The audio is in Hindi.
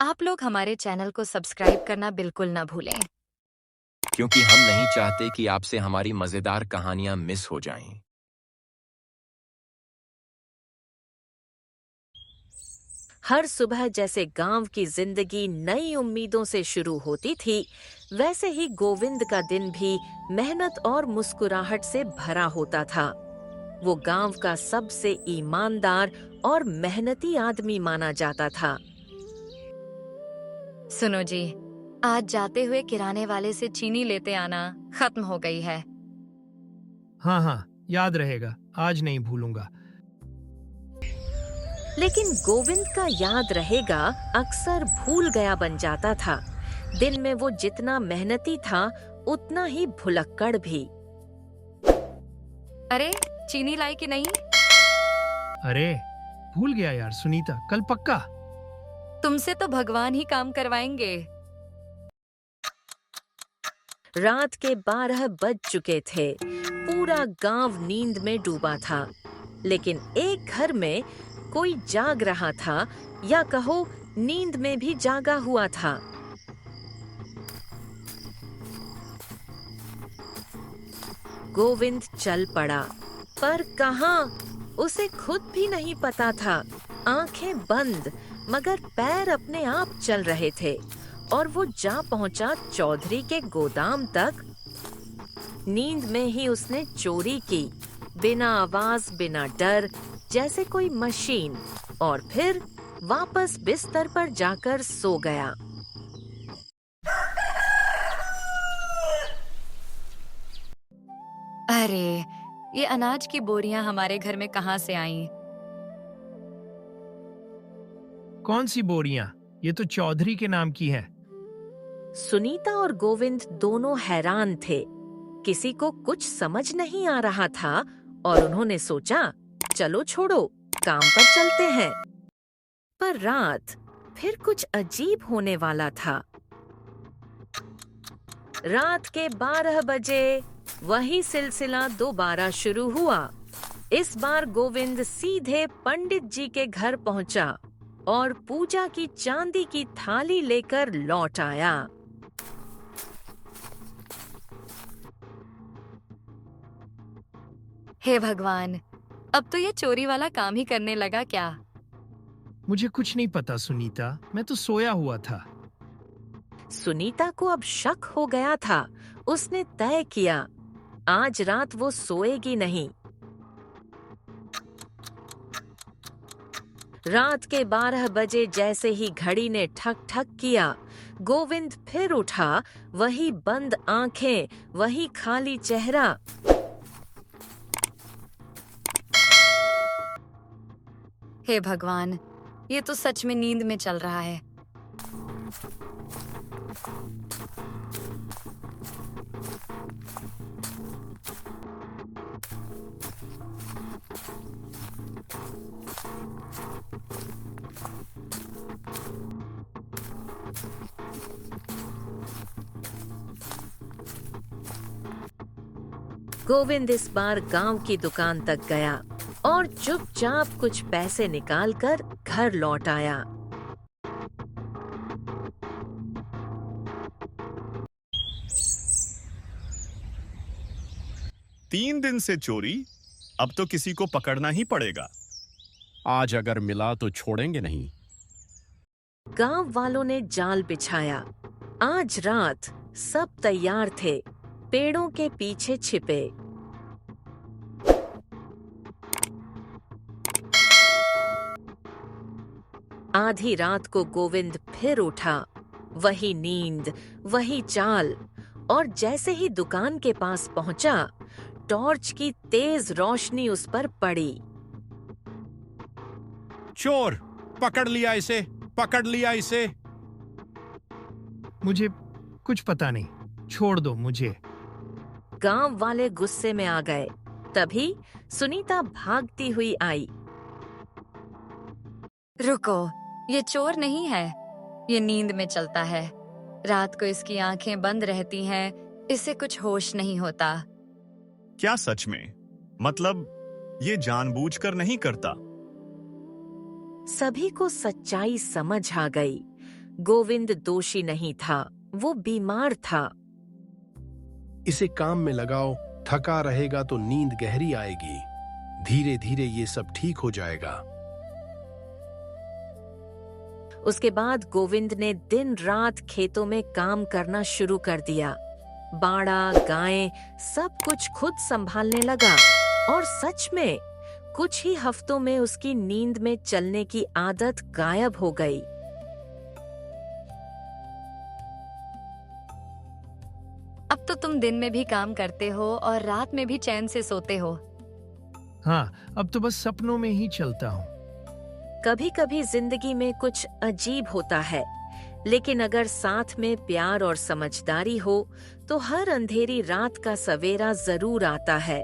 आप लोग हमारे चैनल को सब्सक्राइब करना बिल्कुल ना भूलें। क्योंकि हम नहीं चाहते कि आपसे हमारी मजेदार कहानियां मिस हो जाएं। हर सुबह जैसे गांव की जिंदगी नई उम्मीदों से शुरू होती थी, वैसे ही गोविंद का दिन भी मेहनत और मुस्कुराहट से भरा होता था। वो गांव का सबसे ईमानदार और मेहनती आदमी माना जाता था। सुनो जी, आज जाते हुए किराने वाले से चीनी लेते आना, खत्म हो गई है। हाँ हाँ, याद रहेगा, आज नहीं भूलूंगा। लेकिन गोविंद का याद रहेगा अक्सर भूल गया बन जाता था। दिन में वो जितना मेहनती था, उतना ही भुलक्कड़ भी। अरे, चीनी लाई कि नहीं? अरे, भूल गया यार सुनीता, कल पक्का। तुमसे तो भगवान ही काम करवाएंगे। रात के 12 बज चुके थे। पूरा गांव नींद में डूबा था, लेकिन एक घर में कोई जाग रहा था, या कहो नींद में भी जागा हुआ था। गोविंद चल पड़ा, पर कहाँ, उसे खुद भी नहीं पता था। आंखें बंद, मगर पैर अपने आप चल रहे थे, और वो जा पहुंचा चौधरी के गोदाम तक। नींद में ही उसने चोरी की, बिना आवाज, बिना डर, जैसे कोई मशीन, और फिर वापस बिस्तर पर जाकर सो गया। अरे, ये अनाज की बोरियां हमारे घर में कहाँ से आईं? कौन सी बोरियां? ये तो चौधरी के नाम की है। सुनीता और गोविंद दोनों हैरान थे। किसी को कुछ समझ नहीं आ रहा था, और उन्होंने सोचा, चलो छोड़ो, काम पर चलते हैं। पर रात फिर कुछ अजीब होने वाला था। रात के 12 बजे वही सिलसिला दोबारा शुरू हुआ। इस बार गोविंद सीधे पंडित जी के घर पहुंचा और पूजा की चांदी की थाली लेकर लौट आया। हे भगवान, अब तो ये चोरी वाला काम ही करने लगा क्या? मुझे कुछ नहीं पता सुनीता, मैं तो सोया हुआ था। सुनीता को अब शक हो गया था। उसने तय किया, आज रात वो सोएगी नहीं। रात के 12 बजे जैसे ही घड़ी ने ठक ठक किया, गोविंद फिर उठा। वही बंद आंखें, वही खाली चेहरा। हे भगवान, ये तो सच में नींद में चल रहा है। गोविंद इस बार गांव की दुकान तक गया और चुपचाप कुछ पैसे निकालकर घर लौट आया। तीन दिन से चोरी, अब तो किसी को पकड़ना ही पड़ेगा। आज अगर मिला तो छोड़ेंगे नहीं। गांव वालों ने जाल बिछाया। आज रात सब तैयार थे, पेड़ों के पीछे छिपे। आधी रात को गोविंद फिर उठा। वही नींद, वही चाल, और जैसे ही दुकान के पास पहुंचा, टॉर्च की तेज रोशनी उस पर पड़ी। चोर, पकड़ लिया इसे, पकड़ लिया इसे। मुझे कुछ पता नहीं, छोड़ दो मुझे। गांव वाले गुस्से में आ गए। तभी सुनीता भागती हुई आई। रुको, ये चोर नहीं है, ये नींद में चलता है। रात को इसकी आंखें बंद रहती हैं, इसे कुछ होश नहीं होता। क्या सच में? मतलब ये जानबूझकर नहीं करता? सभी को सच्चाई समझ आ गई। गोविंद दोषी नहीं था, वो बीमार था। इसे काम में लगाओ, थका रहेगा तो नींद गहरी आएगी। धीरे धीरे ये सब ठीक हो जाएगा। उसके बाद गोविंद ने दिन रात खेतों में काम करना शुरू कर दिया। बाड़ा, गायें, सब कुछ खुद संभालने लगा और सच में कुछ ही हफ्तों में उसकी नींद में चलने की आदत गायब हो गई। अब तो तुम दिन में भी काम करते हो और रात में भी चैन से सोते हो। हाँ, अब तो बस सपनों में ही चलता हूँ। कभी कभी जिंदगी में कुछ अजीब होता है, लेकिन अगर साथ में प्यार और समझदारी हो तो हर अंधेरी रात का सवेरा जरूर आता है।